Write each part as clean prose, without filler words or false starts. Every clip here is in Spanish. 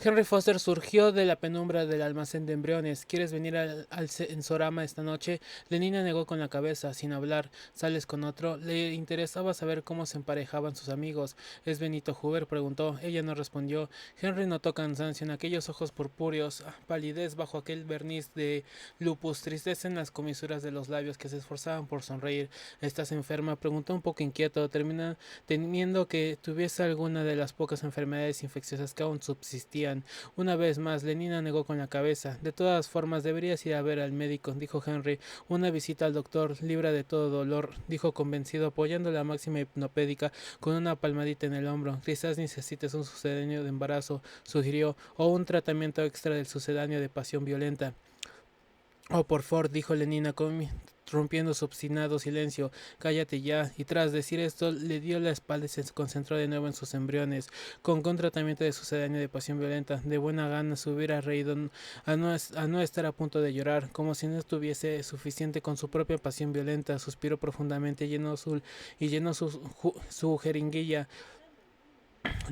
Henry Foster surgió de la penumbra del almacén de embriones. ¿Quieres venir al Sensorama esta noche? Lenina negó con la cabeza, sin hablar. ¿Sales con otro? Le interesaba saber cómo se emparejaban sus amigos. ¿Es Benito Hoover?, preguntó. Ella no respondió. Henry notó cansancio en aquellos ojos purpúreos, palidez bajo aquel verniz de lupus, tristeza en las comisuras de los labios que se esforzaban por sonreír. ¿Estás enferma?, preguntó un poco inquieto, temiendo que tuviese alguna de las pocas enfermedades infecciosas que aún subsistían. Una vez más, Lenina negó con la cabeza. De todas formas, deberías ir a ver al médico, dijo Henry. Una visita al doctor libra de todo dolor, dijo convencido, apoyando la máxima hipnopédica con una palmadita en el hombro. Quizás necesites un sucedáneo de embarazo, sugirió, o un tratamiento extra del sucedáneo de pasión violenta. Oh, por favor, dijo Lenina rompiendo su obstinado silencio. Cállate ya. Y tras decir esto, le dio la espalda y se concentró de nuevo en sus embriones. Con un tratamiento de sucedáneo de pasión violenta, de buena gana se hubiera reído a no estar a punto de llorar, como si no estuviese suficiente con su propia pasión violenta. Suspiró profundamente, llenó su jeringuilla.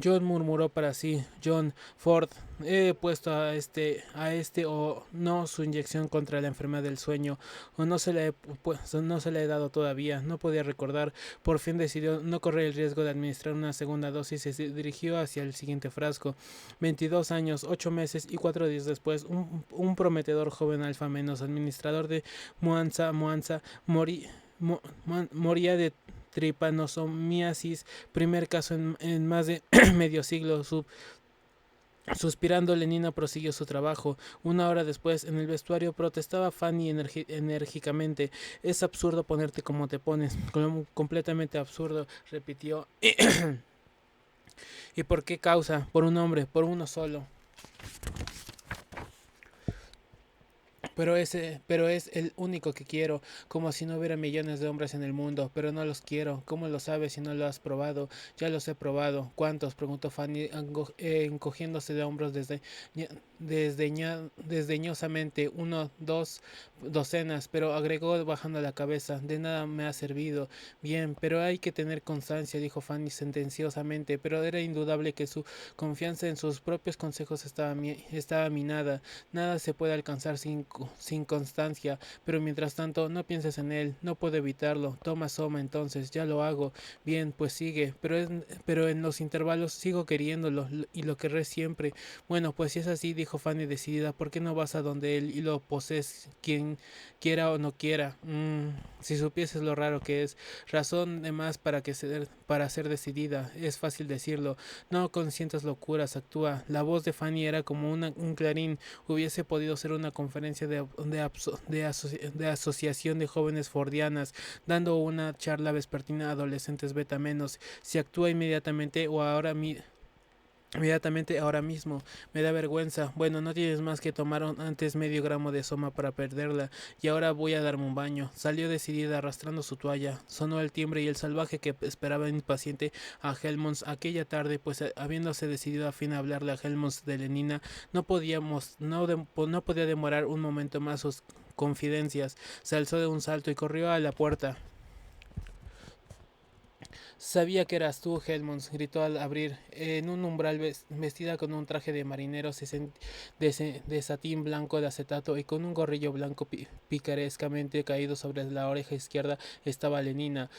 John murmuró para sí. John Ford, he puesto a este o no su inyección contra la enfermedad del sueño, o no se le he dado todavía, no podía recordar. Por fin decidió no correr el riesgo de administrar una segunda dosis y se dirigió hacia el siguiente frasco. 22 años, 8 meses y 4 días después, un prometedor joven alfa menos, administrador de Moanza moría de tripanosomiasis, primer caso en más de medio siglo. Suspirando, Lenina prosiguió su trabajo. Una hora después, en el vestuario, protestaba Fanny enérgicamente. Es absurdo ponerte como te pones. Completamente absurdo, repitió. ¿Y por qué causa? Por un hombre, por uno solo. Pero es el único que quiero, como si no hubiera millones de hombres en el mundo, pero no los quiero. ¿Cómo lo sabes si no lo has probado? Ya los he probado. ¿Cuántos?, preguntó Fanny, encogiéndose de hombros desdeñosamente. Uno, dos, docenas, pero agregó bajando la cabeza. De nada me ha servido. Bien, pero hay que tener constancia, dijo Fanny sentenciosamente, pero era indudable que su confianza en sus propios consejos estaba minada. Nada se puede alcanzar sin constancia, pero mientras tanto no pienses en él, no puedo evitarlo. Toma Soma entonces, ya lo hago. Bien, pues sigue, pero en los intervalos sigo queriéndolo y lo querré siempre. Bueno, pues si es así, dijo Fanny decidida, ¿por qué no vas a donde él y lo poses, quien quiera o no quiera? Si supieses lo raro que es. Razón de más para ser decidida, es fácil decirlo. No consientas locuras, actúa. La voz de Fanny era como un clarín. Hubiese podido ser una conferencia de asociación de jóvenes fordianas, dando una charla vespertina a adolescentes beta menos. Si actúa inmediatamente ahora mismo. Me da vergüenza. Bueno, no tienes más que tomar antes medio gramo de soma para perderla. Y ahora voy a darme un baño. Salió decidida arrastrando su toalla. Sonó el timbre y el salvaje que esperaba impaciente a Helmons aquella tarde, pues habiéndose decidido a fin a hablarle a Helmons de Lenina, no podía demorar un momento más sus confidencias. Se alzó de un salto y corrió a la puerta. Sabía que eras tú, Helmons, gritó al abrir. En un umbral, vestida con un traje de marinero de satín blanco de acetato y con un gorrillo blanco picarescamente caído sobre la oreja izquierda, estaba Lenina.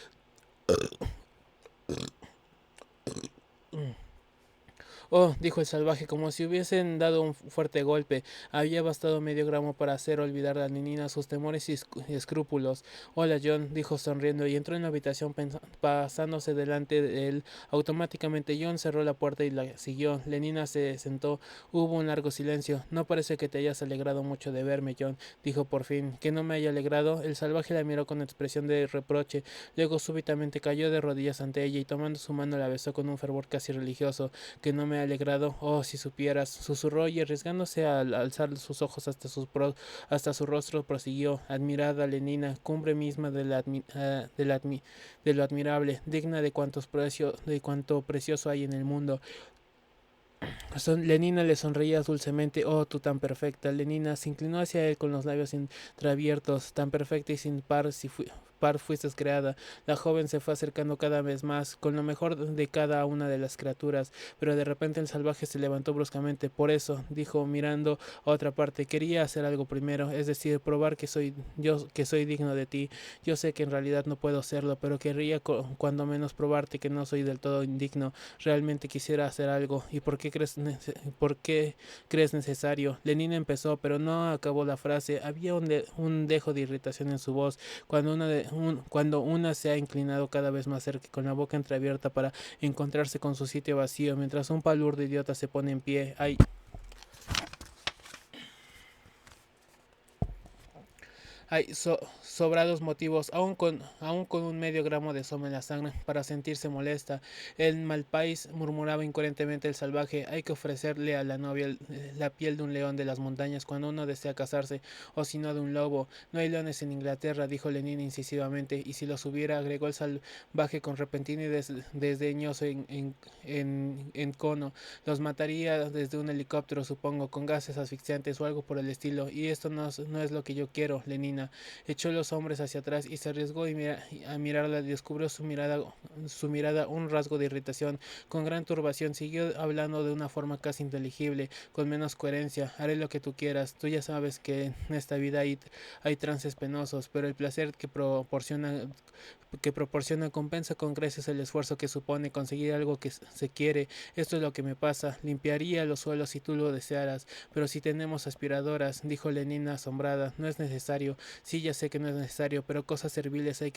Oh, dijo el salvaje, como si hubiesen dado un fuerte golpe. Había bastado medio gramo para hacer olvidar a Lenina sus temores y escrúpulos. Hola, John, dijo sonriendo, y entró en la habitación pasándose delante de él. Automáticamente John cerró la puerta y la siguió. Lenina se sentó. Hubo un largo silencio. No parece que te hayas alegrado mucho de verme, John, dijo por fin. ¿Que no me haya alegrado? El salvaje la miró con expresión de reproche. Luego súbitamente cayó de rodillas ante ella y tomando su mano la besó con un fervor casi religioso. ¿Que no me ha alegrado? Oh, si supieras, susurró, y arriesgándose a alzar sus ojos hasta su rostro, prosiguió. Admirada Lenina, cumbre misma de lo admirable, digna de cuanto precioso hay en el mundo. Lenina le sonreía dulcemente. Oh, tú tan perfecta. Lenina se inclinó hacia él con los labios entreabiertos. Tan perfecta y sin par, par fuiste creada. La joven se fue acercando cada vez más, con lo mejor de cada una de las criaturas, pero de repente el salvaje se levantó bruscamente. Por eso, dijo mirando a otra parte, quería hacer algo primero, es decir, probar que soy digno de ti. Yo sé que en realidad no puedo serlo, pero querría cuando menos probarte que no soy del todo indigno. Realmente quisiera hacer algo. ¿Y por qué crees necesario? Lenina empezó, pero no acabó la frase. Había un dejo de irritación en su voz cuando una se ha inclinado cada vez más cerca, con la boca entreabierta para encontrarse con su sitio vacío, mientras un palurdo idiota se pone en pie. Hay sobrados motivos, aun con un medio gramo de soma en la sangre, para sentirse molesta. El malpaís, murmuraba incoherentemente el salvaje, hay que ofrecerle a la novia la piel de un león de las montañas cuando uno desea casarse, o si no de un lobo. No hay leones en Inglaterra, dijo Lenin incisivamente, y si los hubiera, agregó el salvaje con repentino y desdeñoso encono, los mataría desde un helicóptero, supongo, con gases asfixiantes o algo por el estilo, y esto no es lo que yo quiero, Lenin. Echó los hombros hacia atrás y se arriesgó a mirarla. Descubrió su mirada un rasgo de irritación. Con gran turbación siguió hablando de una forma casi inteligible, con menos coherencia. Haré lo que tú quieras. Tú ya sabes que en esta vida hay trances penosos, pero el placer que proporciona compensa con creces el esfuerzo que supone conseguir algo que se quiere. Esto es lo que me pasa. Limpiaría los suelos si tú lo desearas, pero si tenemos aspiradoras, dijo Lenina asombrada, no es necesario. Sí, ya sé que no es necesario, pero cosas serviles hay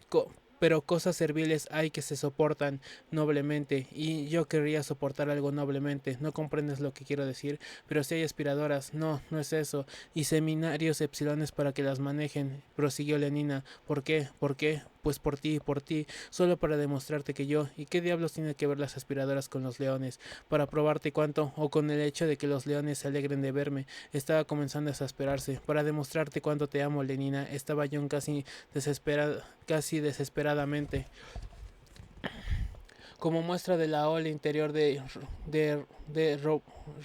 co- pero cosas serviles hay que se soportan noblemente, y yo querría soportar algo noblemente. No comprendes lo que quiero decir, pero si hay aspiradoras, no es eso, y seminarios epsilones para que las manejen, prosiguió Lenina. ¿Por qué? ¿Por qué? Pues por ti, solo para demostrarte que yo, ¿y qué diablos tiene que ver las aspiradoras con los leones? Para probarte cuánto, o con el hecho de que los leones se alegren de verme. Estaba comenzando a exasperarse. Para demostrarte cuánto te amo, Lenina, estaba John casi desesperadamente. Como muestra de la ola interior de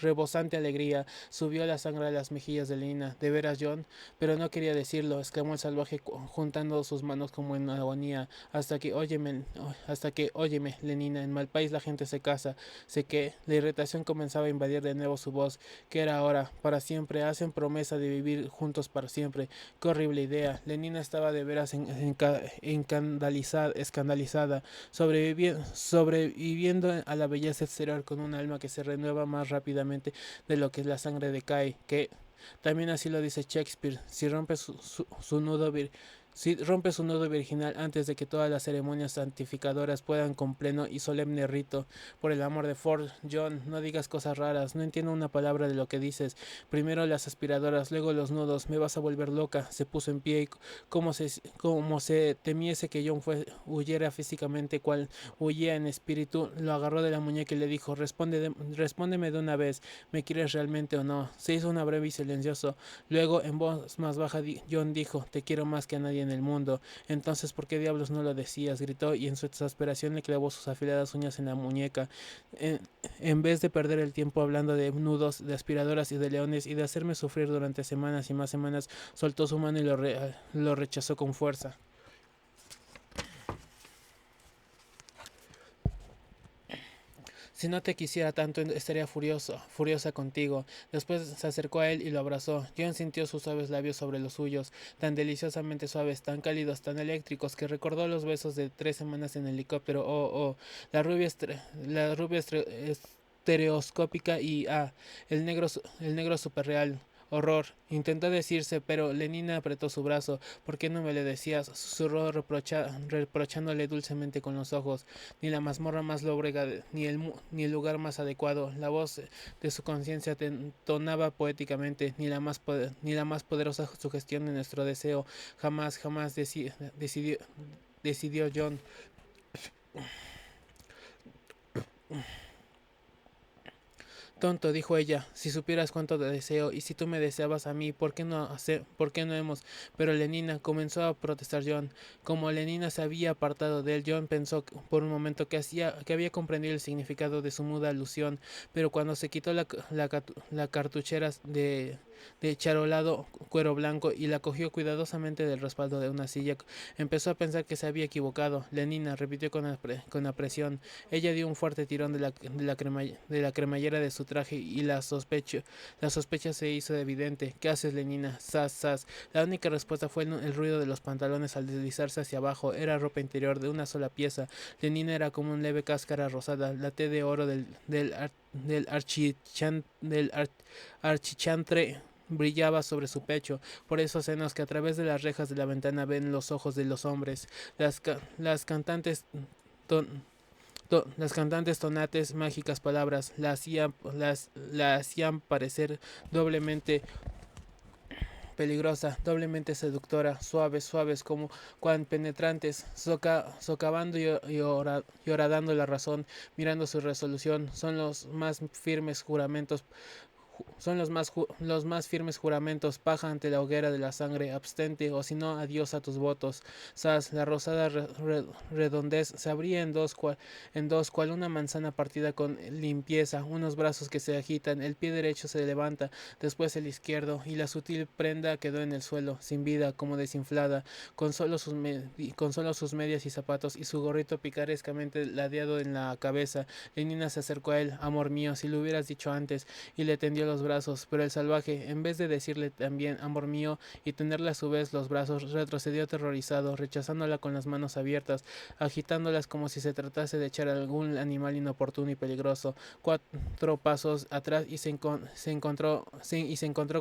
rebosante alegría, subió la sangre a las mejillas de Lina. ¿De veras, John? Pero no quería decirlo, exclamó el salvaje juntando sus manos como en agonía. Óyeme, Lenina, en Malpaís la gente se casa. Sé que la irritación comenzaba a invadir de nuevo su voz. ¿Qué era ahora? Para siempre, hacen promesa de vivir juntos para siempre. Qué horrible idea. Lenina estaba de veras escandalizada, sobreviviendo a la belleza exterior con un alma que se renueva más rápidamente de lo que la sangre decae, que también así lo dice Shakespeare, su nudo si rompe su nudo virginal antes de que todas las ceremonias santificadoras puedan con pleno y solemne rito. Por el amor de Ford, John, no digas cosas raras, no entiendo una palabra de lo que dices. Primero las aspiradoras, luego los nudos, me vas a volver loca. Se puso en pie y como se temiese que John huyera físicamente cual huía en espíritu, lo agarró de la muñeca y le dijo, respóndeme de una vez, ¿me quieres realmente o no? Se hizo una breve y silencioso. Luego, en voz más baja, John dijo, te quiero más que a nadie en el mundo. Entonces, ¿por qué diablos no lo decías? Gritó, y en su exasperación le clavó sus afiladas uñas en la muñeca. En, en vez de perder el tiempo hablando de nudos, de aspiradoras y de leones, y de hacerme sufrir durante semanas y más semanas, soltó su mano y lo rechazó con fuerza. Si no te quisiera tanto, estaría furiosa contigo. Después se acercó a él y lo abrazó. John sintió sus suaves labios sobre los suyos, tan deliciosamente suaves, tan cálidos, tan eléctricos, que recordó los besos de 3 semanas en el helicóptero. La rubia estereoscópica y el negro superreal. Horror. Intentó decirse, pero Lenina apretó su brazo. ¿Por qué no me lo decías? Susurró reprochándole dulcemente con los ojos. Ni la mazmorra más lóbrega, ni el lugar más adecuado. La voz de su conciencia tonaba poéticamente, ni la más poderosa sugestión de nuestro deseo. Jamás decidió John. Tonto, dijo ella, si supieras cuánto te deseo, y si tú me deseabas a mí, ¿por qué no hemos? Pero Lenina, comenzó a protestar John. Como Lenina se había apartado de él, John pensó por un momento que había comprendido el significado de su muda alusión, pero cuando se quitó la cartuchera de charolado cuero blanco y la cogió cuidadosamente del respaldo de una silla. Empezó a pensar que se había equivocado. Lenina repitió con apresión. Ella dio un fuerte tirón de la cremallera de su traje y la sospecha se hizo evidente. ¿Qué haces, Lenina? Sas, sas. La única respuesta fue el ruido de los pantalones al deslizarse hacia abajo. Era ropa interior de una sola pieza. Lenina era como una leve cáscara rosada. La T de oro del archichantre brillaba sobre su pecho, por esos senos que a través de las rejas de la ventana ven los ojos de los hombres. Las cantantes ton- las cantantes tonates, mágicas palabras, la hacían parecer doblemente peligrosa, doblemente seductora, suaves, suaves como cuan penetrantes, socavando y horadando la razón, mirando su resolución, son los más firmes juramentos son los más firmes juramentos, paja ante la hoguera de la sangre, abstente, o si no, adiós a tus votos. Sas, la rosada redondez se abría en dos, cual una manzana partida con limpieza, unos brazos que se agitan, el pie derecho se levanta, después el izquierdo, y la sutil prenda quedó en el suelo, sin vida, como desinflada, con solo sus medias y zapatos, y su gorrito picarescamente ladeado en la cabeza. Lenina se acercó a él, amor mío, si lo hubieras dicho antes, y le tendió los brazos, pero el salvaje, en vez de decirle también amor mío y tenerle a su vez los brazos, retrocedió aterrorizado, rechazándola con las manos abiertas, agitándolas como si se tratase de echar a algún animal inoportuno y peligroso. Cuatro pasos atrás y se encontró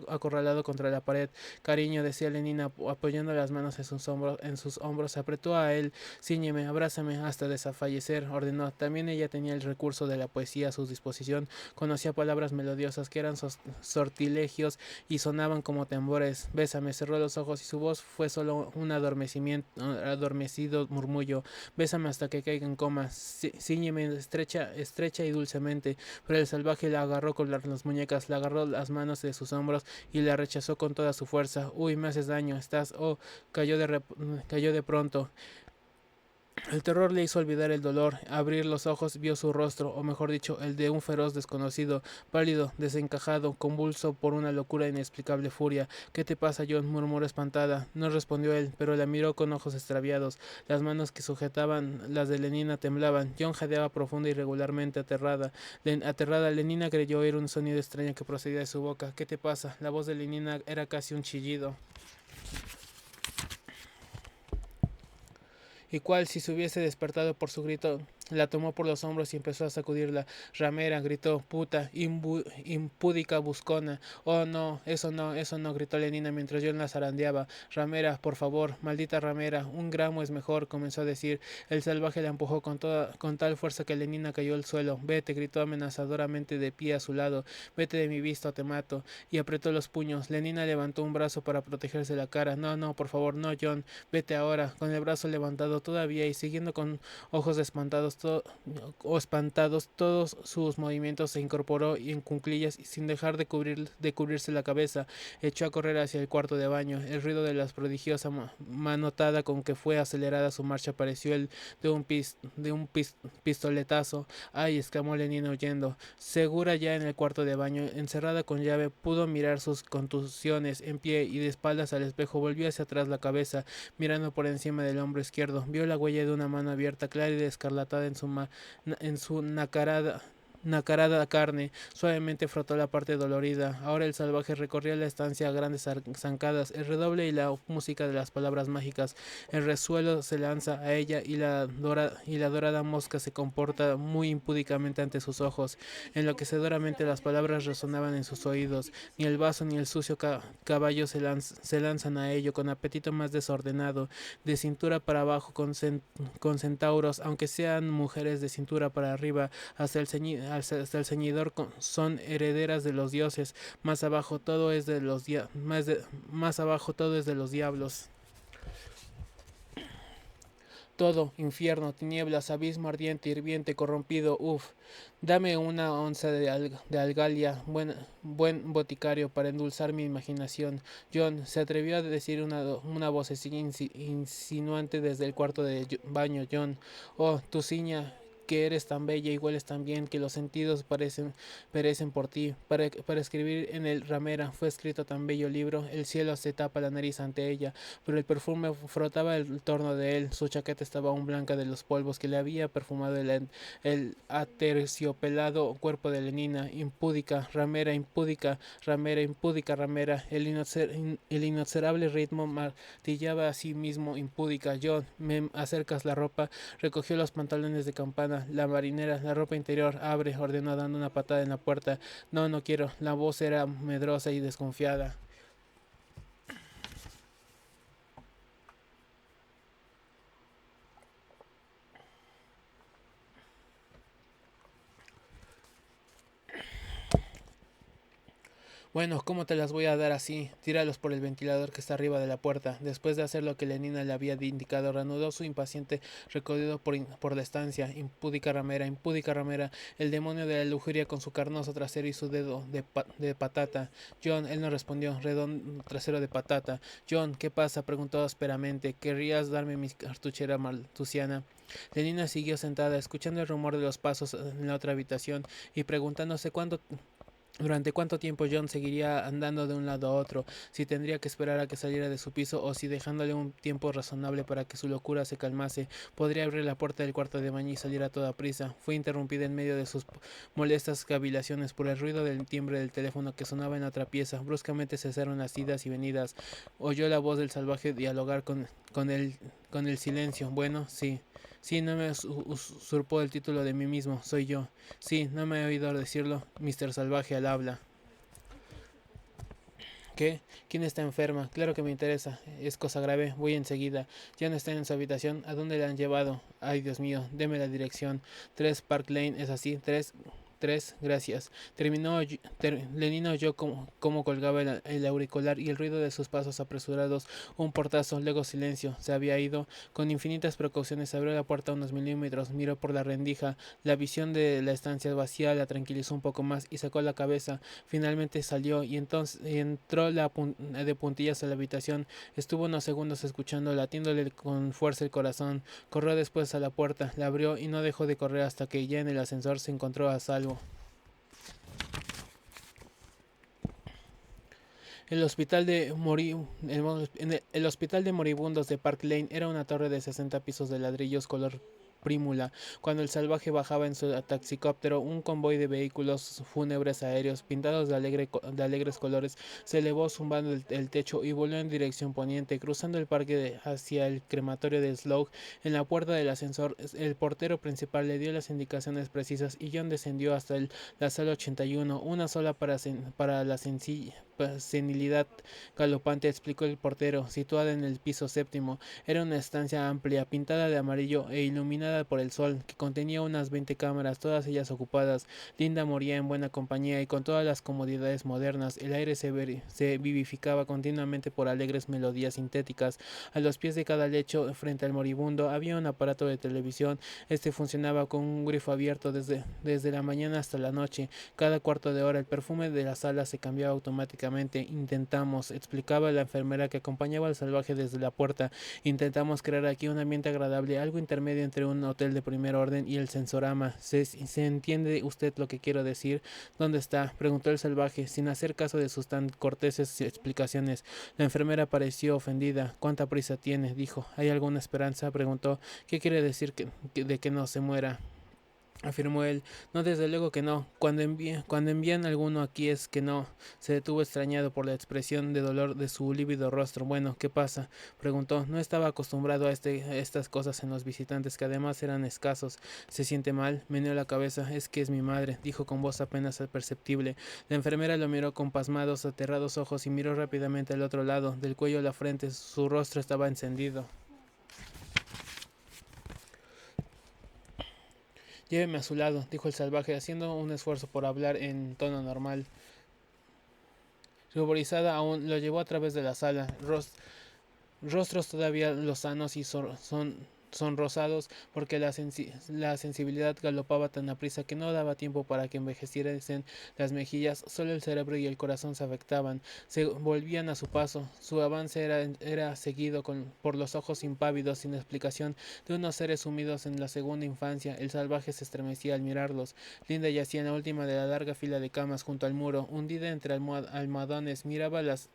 acorralado contra la pared. Cariño, decía Lenina, apoyando las manos en sus hombros, apretó a él. Cíñeme, abrázame hasta desfallecer, ordenó. También ella tenía el recurso de la poesía a su disposición, conocía palabras melodiosas que eran sortilegios y sonaban como tambores. Bésame, cerró los ojos y su voz fue solo un adormecido murmullo. Bésame hasta que caiga en coma. Cíñeme estrecha y dulcemente. Pero el salvaje la agarró con las muñecas, la agarró las manos de sus hombros y la rechazó con toda su fuerza. Uy, me haces daño, estás... Oh, cayó de pronto. El terror le hizo olvidar el dolor. Abrir los ojos vio su rostro, o mejor dicho, el de un feroz desconocido, pálido, desencajado, convulso por una locura inexplicable furia. ¿Qué te pasa, John? Murmuró espantada. No respondió él, pero la miró con ojos extraviados. Las manos que sujetaban las de Lenina temblaban. John jadeaba profunda y regularmente, aterrada, Lenina creyó oír un sonido extraño que procedía de su boca. ¿Qué te pasa? La voz de Lenina era casi un chillido. Y cual si se hubiese despertado por su grito, la tomó por los hombros y empezó a sacudirla. Ramera, gritó, puta, impúdica buscona. Oh, no, eso no, gritó Lenina mientras yo la zarandeaba. Ramera, por favor, maldita ramera, un gramo es mejor, comenzó a decir. El salvaje la empujó con tal fuerza que Lenina cayó al suelo. Vete, gritó amenazadoramente de pie a su lado. Vete de mi vista o te mato. Y apretó los puños. Lenina levantó un brazo para protegerse la cara. No, no, por favor, no, John. Vete ahora, con el brazo levantado todavía y siguiendo con ojos espantados todos sus movimientos, se incorporó y en cuclillas sin dejar de cubrirse la cabeza, echó a correr hacia el cuarto de baño. El ruido de la prodigiosa manotada con que fue acelerada su marcha pareció el de un pistoletazo. ¡Ay! Exclamó Lenina huyendo. Segura ya en el cuarto de baño, encerrada con llave, pudo mirar sus contusiones en pie y de espaldas al espejo. Volvió hacia atrás la cabeza, mirando por encima del hombro izquierdo. Vio la huella de una mano abierta, clara y escarlatada en su nacarada carne. Suavemente frotó la parte dolorida. Ahora el salvaje recorría la estancia a grandes zancadas. El redoble y la música de las palabras mágicas. El resuelo se lanza a ella y la dorada mosca se comporta muy impúdicamente ante sus ojos. Enloquecedoramente las palabras resonaban en sus oídos. Ni el vaso ni el sucio caballo se lanzan a ello con apetito más desordenado, de cintura para abajo con centauros, aunque sean mujeres de cintura para arriba, hasta el ceñidor son herederas de los dioses. Más abajo todo es de los más abajo todo es de los diablos. Todo, infierno, tinieblas, abismo ardiente, hirviente, corrompido, dame una onza de algalia, buen boticario, para endulzar mi imaginación. John, se atrevió a decir una vocecilla insinuante desde el cuarto de baño. John, oh, tu ciña, que eres tan bella y hueles tan bien que los sentidos perecen por ti. Para escribir en el ramera fue escrito tan bello libro, el cielo se tapa la nariz ante ella, pero el perfume frotaba el torno de él, su chaqueta estaba aún blanca de los polvos que le había perfumado el aterciopelado cuerpo de Lenina, impúdica, ramera, impúdica, ramera, el inexorable ritmo martillaba a sí mismo impúdica. John, me acercas la ropa, recogió los pantalones de campana, la marinera, la ropa interior, abre, ordenó dando una patada en la puerta. No, no quiero. La voz era medrosa y desconfiada. Bueno, ¿cómo te las voy a dar así? Tíralos por el ventilador que está arriba de la puerta. Después de hacer lo que Lenina le había indicado, reanudó su impaciente recorrido por la estancia. Impúdica ramera, el demonio de la lujuria con su carnoso trasero y su dedo de patata. John, él no respondió, redondo trasero de patata. John, ¿qué pasa? Preguntó ásperamente. ¿Querrías darme mi cartuchera maltusiana? Lenina siguió sentada, escuchando el rumor de los pasos en la otra habitación y preguntándose durante cuánto tiempo John seguiría andando de un lado a otro, si tendría que esperar a que saliera de su piso o si dejándole un tiempo razonable para que su locura se calmase, podría abrir la puerta del cuarto de baño y salir a toda prisa. Fue interrumpida en medio de sus molestas cavilaciones por el ruido del timbre del teléfono que sonaba en otra pieza. Bruscamente cesaron las idas y venidas. Oyó la voz del salvaje dialogar con el silencio. Bueno, sí. Sí, no me usurpó el título de mí mismo, soy yo. Sí, no me he oído decirlo, Mr. Salvaje al habla. ¿Qué? ¿Quién está enferma? Claro que me interesa. Es cosa grave. Voy enseguida. Ya no está en su habitación. ¿A dónde la han llevado? Ay, Dios mío. Deme la dirección. 3 Park Lane. ¿Es así? Tres, gracias. Lenino oyó como colgaba el auricular y el ruido de sus pasos apresurados. Un portazo, luego silencio. Se había ido. Con infinitas precauciones abrió la puerta unos milímetros, miró por la rendija. La visión de la estancia vacía la tranquilizó un poco más y sacó la cabeza. Finalmente salió y entonces entró de puntillas a la habitación. Estuvo unos segundos escuchando, latiéndole con fuerza el corazón. Corrió después a la puerta, la abrió y no dejó de correr hasta que ya en el ascensor se encontró a salvo. El hospital de el hospital de moribundos de Park Lane era una torre de 60 pisos de ladrillos color prímula. Cuando el salvaje bajaba en su taxicóptero, un convoy de vehículos fúnebres aéreos pintados de alegres colores se elevó zumbando el techo y voló en dirección poniente, cruzando el parque hacia el crematorio de Slough. En la puerta del ascensor, el portero principal le dio las indicaciones precisas y John descendió hasta la sala 81, una sola para la sencilla senilidad galopante, explicó el portero, situada en el piso séptimo. Era una estancia amplia, pintada de amarillo e iluminada por el sol, que contenía unas 20 cámaras, todas ellas ocupadas. Linda moría en buena compañía y con todas las comodidades modernas. El aire se vivificaba continuamente por alegres melodías sintéticas. A los pies de cada lecho, frente al moribundo, había un aparato de televisión. Este funcionaba con un grifo abierto desde la mañana hasta la noche. Cada cuarto de hora el perfume de la sala se cambiaba automáticamente. Intentamos, explicaba la enfermera que acompañaba al salvaje desde la puerta, intentamos crear aquí un ambiente agradable, algo intermedio entre un hotel de primer orden y el sensorama. ¿Se entiende usted lo que quiero decir? ¿Dónde está? Preguntó el salvaje, sin hacer caso de sus tan corteses explicaciones. La enfermera pareció ofendida. ¿Cuánta prisa tiene? Dijo. ¿Hay alguna esperanza? Preguntó. ¿Qué quiere decir de que no se muera? Afirmó él. No, desde luego que no. Cuando envían alguno aquí es que no. Se detuvo extrañado por la expresión de dolor de su lívido rostro. Bueno, ¿qué pasa? Preguntó. No estaba acostumbrado a estas cosas en los visitantes, que además eran escasos. ¿Se siente mal? Meneó la cabeza. Es que es mi madre, dijo con voz apenas perceptible. La enfermera lo miró con pasmados, aterrados ojos y miró rápidamente al otro lado, del cuello a la frente. Su rostro estaba encendido. Lléveme a su lado, dijo el salvaje, haciendo un esfuerzo por hablar en tono normal. Ruborizada aún, lo llevó a través de la sala. Rostros todavía lozanos y sonrosados porque la sensibilidad galopaba tan aprisa que no daba tiempo para que envejeciesen las mejillas, solo el cerebro y el corazón se afectaban, se volvían a su paso, su avance era seguido por los ojos impávidos sin explicación de unos seres sumidos en la segunda infancia. El salvaje se estremecía al mirarlos. Linda yacía en la última de la larga fila de camas junto al muro, hundida entre almohadones, miraba las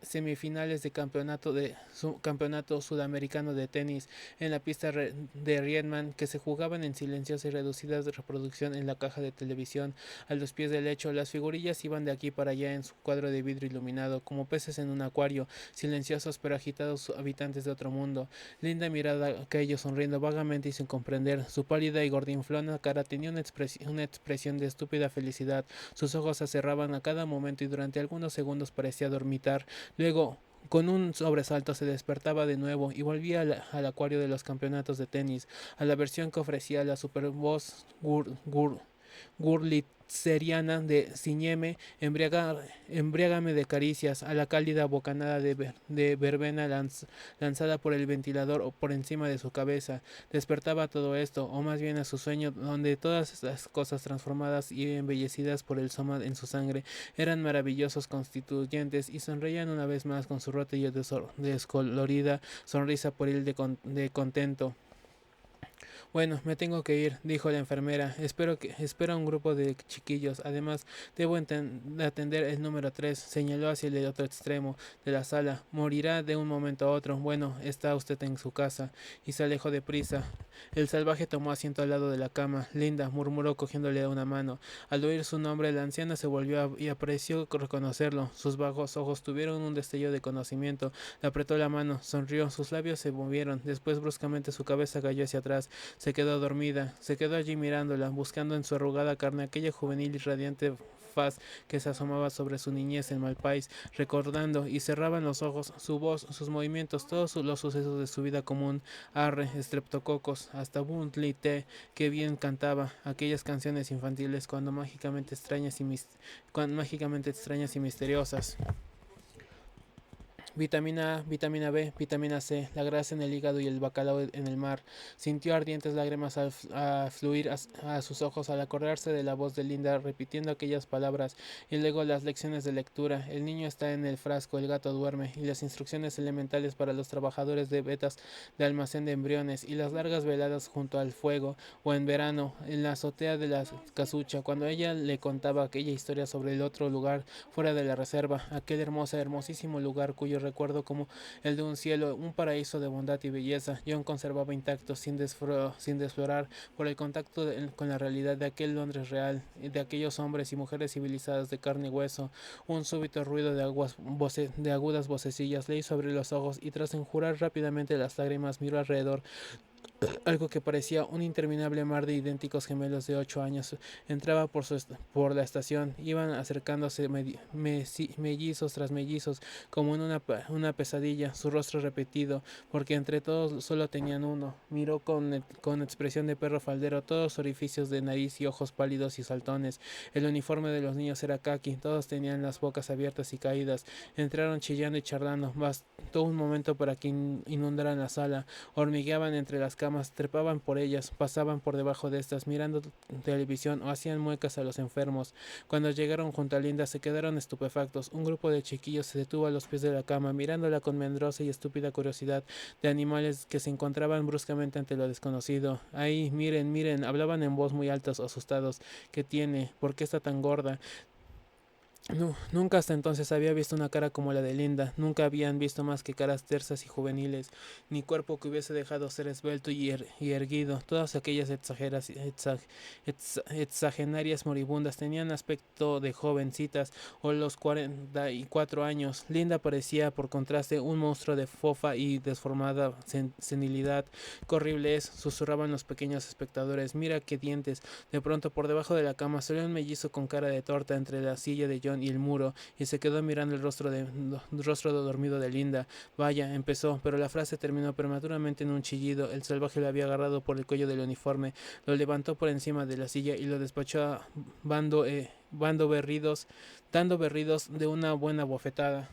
semifinales campeonato sudamericano de tenis en la pista de Riedman que se jugaban en silenciosa y reducida reproducción en la caja de televisión. A los pies del lecho, las figurillas iban de aquí para allá en su cuadro de vidrio iluminado, como peces en un acuario, silenciosos pero agitados habitantes de otro mundo. Linda miraba a aquellos sonriendo vagamente y sin comprender. Su pálida y gordinflona cara tenía una expresión de estúpida felicidad. Sus ojos se cerraban a cada momento y durante algunos segundos parecía dormitar. Luego, con un sobresalto se despertaba de nuevo y volvía al acuario de los campeonatos de tenis, a la versión que ofrecía la supervoz gurlitzeriana de Ciñeme, embriágame de caricias, a la cálida bocanada de verbena lanzada por el ventilador o por encima de su cabeza. Despertaba todo esto, o más bien a su sueño, donde todas estas cosas transformadas y embellecidas por el soma en su sangre eran maravillosos constituyentes y sonreían una vez más con su rota y descolorida sonrisa pueril de contento. Bueno, me tengo que ir, dijo la enfermera. Espera un grupo de chiquillos. Además, debo atender el número 3. Señaló hacia el otro extremo de la sala. Morirá de un momento a otro. Bueno, está usted en su casa. Y se alejó deprisa. El salvaje tomó asiento al lado de la cama. Linda, murmuró cogiéndole una mano. Al oír su nombre, la anciana se volvió y apreció reconocerlo. Sus bajos ojos tuvieron un destello de conocimiento. Le apretó la mano, sonrió, sus labios se movieron. Después bruscamente su cabeza cayó hacia atrás. Se quedó dormida, se quedó allí mirándola, buscando en su arrugada carne aquella juvenil y radiante faz que se asomaba sobre su niñez en Malpais, recordando, y cerraban los ojos, su voz, sus movimientos, todos los sucesos de su vida común. Arre, estreptococos, hasta Buntley T, que bien cantaba aquellas canciones infantiles cuando mágicamente extrañas y misteriosas. Vitamina A, vitamina B, vitamina C, la grasa en el hígado y el bacalao en el mar. Sintió ardientes lágrimas a fluir a sus ojos al acordarse de la voz de Linda repitiendo aquellas palabras y luego las lecciones de lectura. El niño está en el frasco, el gato duerme y las instrucciones elementales para los trabajadores de vetas de almacén de embriones y las largas veladas junto al fuego o en verano en la azotea de la casucha cuando ella le contaba aquella historia sobre el otro lugar fuera de la reserva, aquel hermosísimo lugar cuyo recuerdo como el de un cielo, un paraíso de bondad y belleza, John conservaba intacto, sin desflorar, por el contacto con la realidad de aquel Londres real, de aquellos hombres y mujeres civilizados de carne y hueso. Un súbito ruido de agudas vocecillas le hizo abrir los ojos y tras enjurar rápidamente las lágrimas miró alrededor. Algo que parecía un interminable mar de idénticos gemelos de 8 años entraba por la estación. Iban acercándose mellizos tras mellizos, como en una pesadilla, su rostro repetido, porque entre todos solo tenían uno. Miró con expresión de perro faldero todos los orificios de nariz y ojos pálidos y saltones. El uniforme de los niños era caqui, todos tenían las bocas abiertas y caídas. Entraron chillando y charlando. Bastó un momento para que inundaran la sala. Hormigueaban entre las camas, trepaban por ellas, pasaban por debajo de estas, mirando televisión o hacían muecas a los enfermos. Cuando llegaron junto a Linda se quedaron estupefactos. Un grupo de chiquillos se detuvo a los pies de la cama, mirándola con medrosa y estúpida curiosidad de animales que se encontraban bruscamente ante lo desconocido. Ahí, miren, miren, hablaban en voz muy alta, asustados. ¿Qué tiene? ¿Por qué está tan gorda? No, nunca hasta entonces había visto una cara como la de Linda, nunca habían visto más que caras tersas y juveniles, ni cuerpo que hubiese dejado ser esbelto y erguido. Todas aquellas exagenarias moribundas tenían aspecto de jovencitas o los 44 años. Linda parecía, por contraste, un monstruo de fofa y desformada senilidad. ¡Qué horrible es! Susurraban los pequeños espectadores. Mira qué dientes. De pronto, por debajo de la cama salió un mellizo con cara de torta entre la silla de John y el muro, y se quedó mirando el rostro dormido de Linda. Vaya, empezó, pero la frase terminó prematuramente en un chillido. El salvaje lo había agarrado por el cuello del uniforme, lo levantó por encima de la silla y lo despachó a dando berridos de una buena bofetada.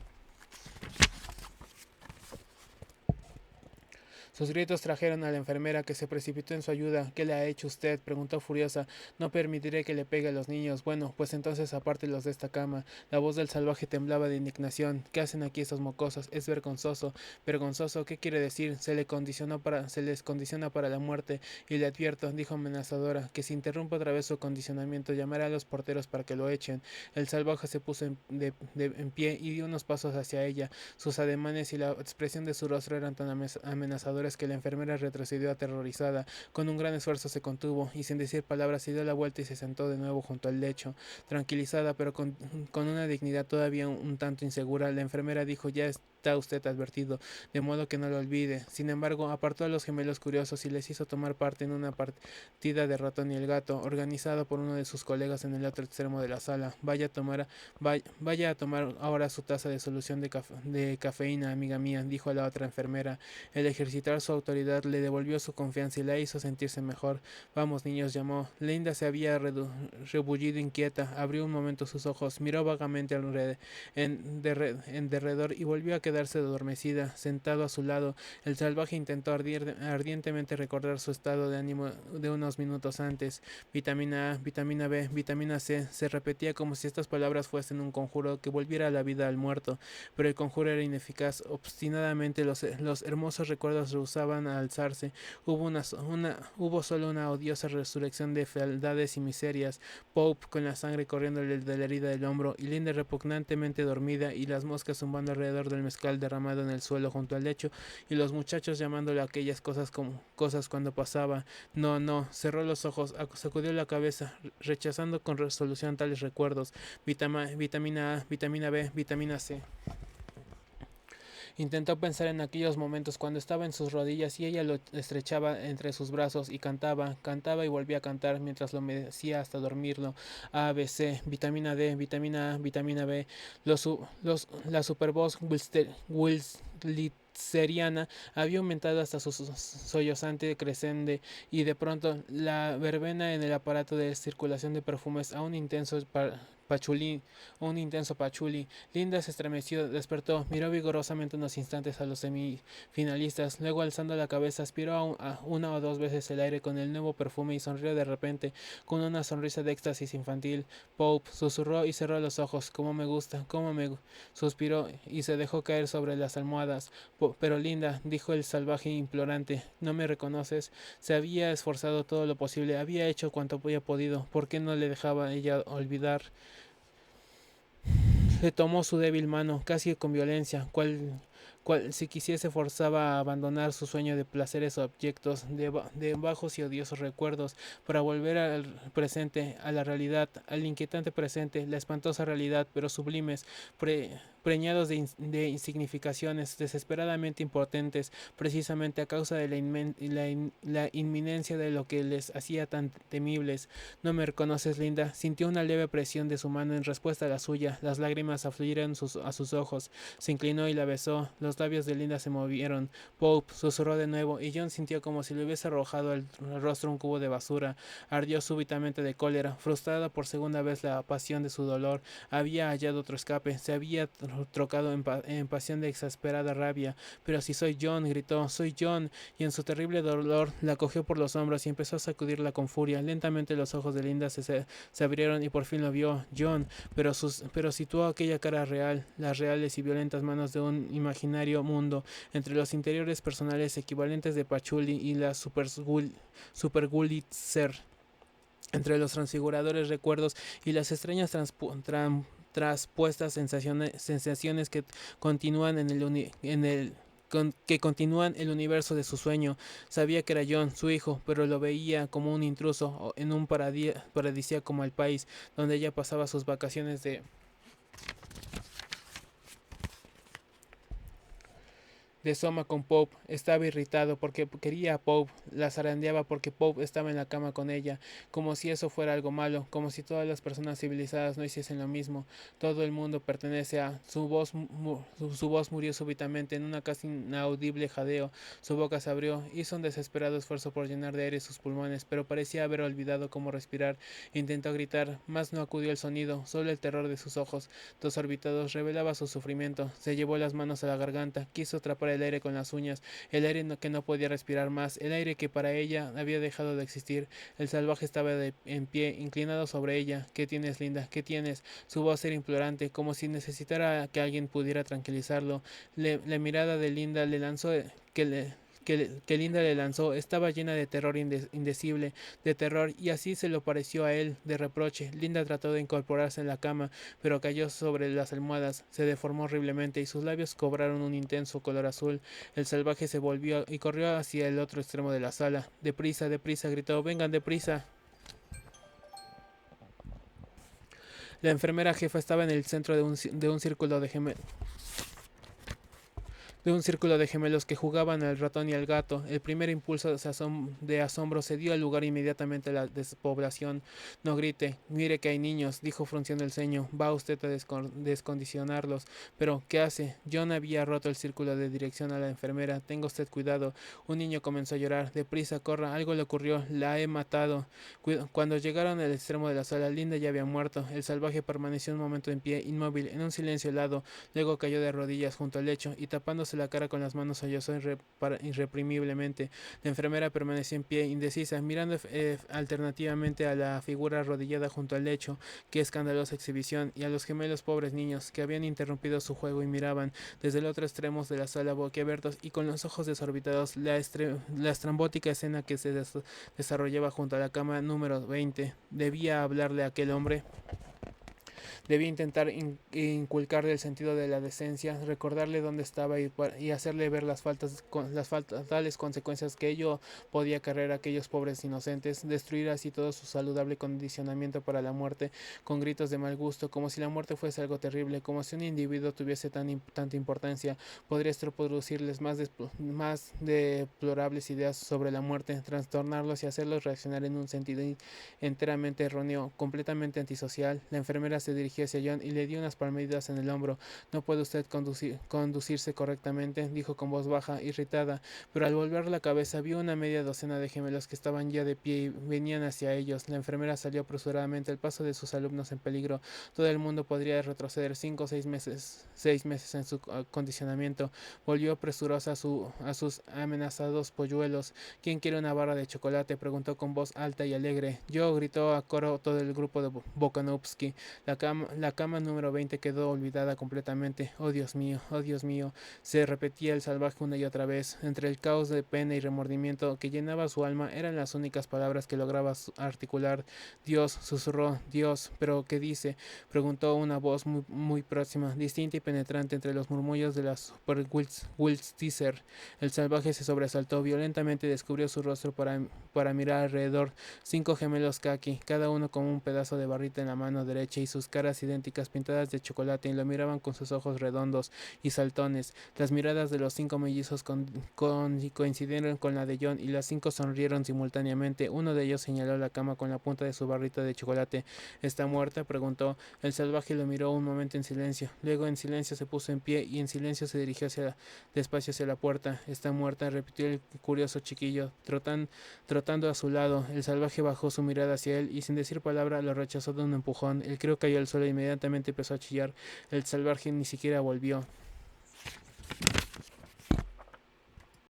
Sus gritos trajeron a la enfermera, que se precipitó en su ayuda. ¿Qué le ha hecho usted?, preguntó furiosa. No permitiré que le pegue a los niños. Bueno, pues entonces apártelos de esta cama. La voz del salvaje temblaba de indignación. ¿Qué hacen aquí estos mocosos? Es vergonzoso. ¿Vergonzoso? ¿Qué quiere decir? Se les condiciona para la muerte. Y le advierto, dijo amenazadora, que si interrumpe otra vez su condicionamiento, llamaré a los porteros para que lo echen. El salvaje se puso en pie y dio unos pasos hacia ella. Sus ademanes y la expresión de su rostro eran tan amenazadores que la enfermera retrocedió aterrorizada. Con un gran esfuerzo se contuvo y sin decir palabras se dio la vuelta y se sentó de nuevo junto al lecho. Tranquilizada, pero con una dignidad todavía un tanto insegura, la enfermera dijo: ya está usted advertido, de modo que no lo olvide. Sin embargo, apartó a los gemelos curiosos y les hizo tomar parte en una partida de ratón y el gato, organizado por uno de sus colegas en el otro extremo de la sala. Vaya a tomar ahora su taza de solución de cafeína, amiga mía, dijo a la otra enfermera. El ejercitar su autoridad le devolvió su confianza y la hizo sentirse mejor. Vamos, niños, llamó. Linda se había rebullido inquieta, abrió un momento sus ojos, miró vagamente en derredor y volvió a quedarse adormecida. Sentado a su lado, el salvaje intentó ardientemente recordar su estado de ánimo de unos minutos antes. Vitamina A, vitamina B, vitamina C, se repetía como si estas palabras fuesen un conjuro que volviera a la vida al muerto, pero el conjuro era ineficaz. Obstinadamente los hermosos recuerdos rehusaban a alzarse. Hubo solo una odiosa resurrección de fealdades y miserias. Pope con la sangre corriendo de la herida del hombro, y Linda repugnantemente dormida, y las moscas zumbando alrededor del mezcal derramado en el suelo junto al lecho, y los muchachos llamándole aquellas cosas como cosas cuando pasaba. No, no, cerró los ojos, sacudió la cabeza, rechazando con resolución tales recuerdos. Vitamina A, vitamina B, vitamina C. Intentó pensar en aquellos momentos cuando estaba en sus rodillas y ella lo estrechaba entre sus brazos y cantaba y volvía a cantar mientras lo mecía hasta dormirlo. A, B, C, vitamina D, vitamina A, vitamina B. La supervoz Wilslitzeriana había aumentado hasta su sollozante crescende, y de pronto la verbena en el aparato de circulación de perfumes a pachulí, un intenso pachuli. Linda se estremeció, despertó, miró vigorosamente unos instantes a los semifinalistas, luego alzando la cabeza aspiró una o dos veces el aire con el nuevo perfume y sonrió de repente con una sonrisa de éxtasis infantil. Pope susurró y cerró los ojos. Cómo me gusta, suspiró y se dejó caer sobre las almohadas. Pero Linda, dijo el salvaje implorante, ¿no me reconoces? Se había esforzado todo lo posible, había hecho cuanto había podido. ¿Por qué no le dejaba ella olvidar? Le tomó su débil mano, casi con violencia, cual si quisiese forzaba a abandonar su sueño de placeres objetos, de bajos y odiosos recuerdos, para volver al presente, a la realidad, al inquietante presente, la espantosa realidad, pero sublimes, preñados de insignificaciones, desesperadamente impotentes, precisamente a causa de la inminencia de lo que les hacía tan temibles. ¿No me reconoces, Linda? Sintió una leve presión de su mano en respuesta a la suya, las lágrimas afluyeron a sus ojos, se inclinó y la besó, los labios de Linda se movieron. Pope susurró de nuevo, y John sintió como si le hubiese arrojado al rostro un cubo de basura. Ardió súbitamente de cólera, frustrada por segunda vez la pasión de su dolor. Había hallado otro escape, se había trocado en pasión de exasperada rabia. Pero si soy John, gritó, soy John, y en su terrible dolor la cogió por los hombros y empezó a sacudirla con furia. Lentamente los ojos de Linda se abrieron y por fin lo vio. John, pero situó aquella cara real, las reales y violentas manos de un imaginario mundo, entre los interiores personales equivalentes de Pachuli y la Supergulitzer, entre los transfiguradores recuerdos y las extrañas traspuestas sensaciones que continúan que continúan el universo de su sueño. Sabía que era John, su hijo, pero lo veía como un intruso en un paradisíaco como el país donde ella pasaba sus vacaciones de Soma con Pope. Estaba irritado porque quería a Pope, la zarandeaba porque Pope estaba en la cama con ella, como si eso fuera algo malo, como si todas las personas civilizadas no hiciesen lo mismo. Todo el mundo pertenece a... Su voz murió súbitamente en una casi inaudible jadeo. Su boca se abrió, hizo un desesperado esfuerzo por llenar de aire sus pulmones, pero parecía haber olvidado cómo respirar. Intentó gritar, mas no acudió el sonido, solo el terror de sus ojos desorbitados revelaba su sufrimiento. Se llevó las manos a la garganta, quiso atrapar el aire con las uñas, el aire que no podía respirar más, el aire que para ella había dejado de existir. El salvaje estaba en pie, inclinado sobre ella. ¿Qué tienes, linda? ¿Qué tienes? Su voz era implorante, como si necesitara que alguien pudiera tranquilizarlo. La mirada de Linda le lanzó que le, que Linda le lanzó estaba llena de terror indecible, de terror, y así se lo pareció a él, de reproche. Linda trató de incorporarse en la cama, pero cayó sobre las almohadas, se deformó horriblemente y sus labios cobraron un intenso color azul. El salvaje se volvió y corrió hacia el otro extremo de la sala. Deprisa, deprisa, gritó, vengan deprisa. La enfermera jefa estaba en el centro de un círculo de gemelos que jugaban al ratón y al gato. El primer impulso de asombro se dio al lugar inmediatamente a la despoblación. No grite, mire que hay niños, dijo frunciendo el ceño. Va usted a descondicionarlos. Pero, ¿qué hace? John había roto el círculo de dirección a la enfermera. Tenga usted cuidado. Un niño comenzó a llorar. Deprisa, corra, algo le ocurrió. La he matado. Cuando llegaron al extremo de la sala, Linda ya había muerto. El salvaje permaneció un momento en pie, inmóvil, en un silencio helado. Luego cayó de rodillas junto al lecho y tapándose la cara con las manos sollozó irreprimiblemente. La enfermera permaneció en pie, indecisa, mirando alternativamente a la figura arrodillada junto al lecho. Qué escandalosa exhibición, y a los gemelos pobres niños que habían interrumpido su juego y miraban desde el otro extremo de la sala boquiabiertos y con los ojos desorbitados la estrambótica escena que se desarrollaba junto a la cama número 20. ¿Debía hablarle a aquel hombre? Debía intentar inculcarle el sentido de la decencia, recordarle dónde estaba y hacerle ver las fatales consecuencias que ello podía acarrear a aquellos pobres inocentes, destruir así todo su saludable condicionamiento para la muerte, con gritos de mal gusto, como si la muerte fuese algo terrible, como si un individuo tuviese tanta importancia. Podría esto producirles más deplorables ideas sobre la muerte, trastornarlos y hacerlos reaccionar en un sentido enteramente erróneo, completamente antisocial. La enfermera se dirigió hacia John y le dio unas palmaditas en el hombro. No puede usted conducirse correctamente, dijo con voz baja, irritada, pero al volver la cabeza vio una media docena de gemelos que estaban ya de pie y venían hacia ellos. La enfermera salió apresuradamente, el paso de sus alumnos en peligro. Todo el mundo podría retroceder 6 meses en su acondicionamiento. Volvió presurosa a sus amenazados polluelos. ¿Quién quiere una barra de chocolate?, preguntó con voz alta y alegre. Yo, gritó a coro todo el grupo de Bokanovsky. La cama número 20 quedó olvidada completamente. Oh Dios mío, oh Dios mío, se repetía el salvaje una y otra vez. Entre el caos de pena y remordimiento que llenaba su alma eran las únicas palabras que lograba articular. Dios, susurró. Dios, ¿pero qué dice?, preguntó una voz muy próxima, distinta y penetrante entre los murmullos de la super Wiltshire. El salvaje se sobresaltó violentamente y descubrió su rostro para mirar alrededor. 5 gemelos kaki, cada uno con un pedazo de barrita en la mano derecha y sus caras idénticas pintadas de chocolate, y lo miraban con sus ojos redondos y saltones. Las miradas de los 5 mellizos coincidieron con la de John y las 5 sonrieron simultáneamente. Uno de ellos señaló la cama con la punta de su barrita de chocolate. ¿Está muerta?, preguntó. El salvaje lo miró un momento en silencio. Luego en silencio se puso en pie y en silencio se dirigió despacio hacia la puerta. ¿Está muerta?, repitió el curioso chiquillo, trotando a su lado. El salvaje bajó su mirada hacia él y sin decir palabra lo rechazó de un empujón. El crío cayó al suelo e inmediatamente empezó a chillar. El salvaje ni siquiera volvió.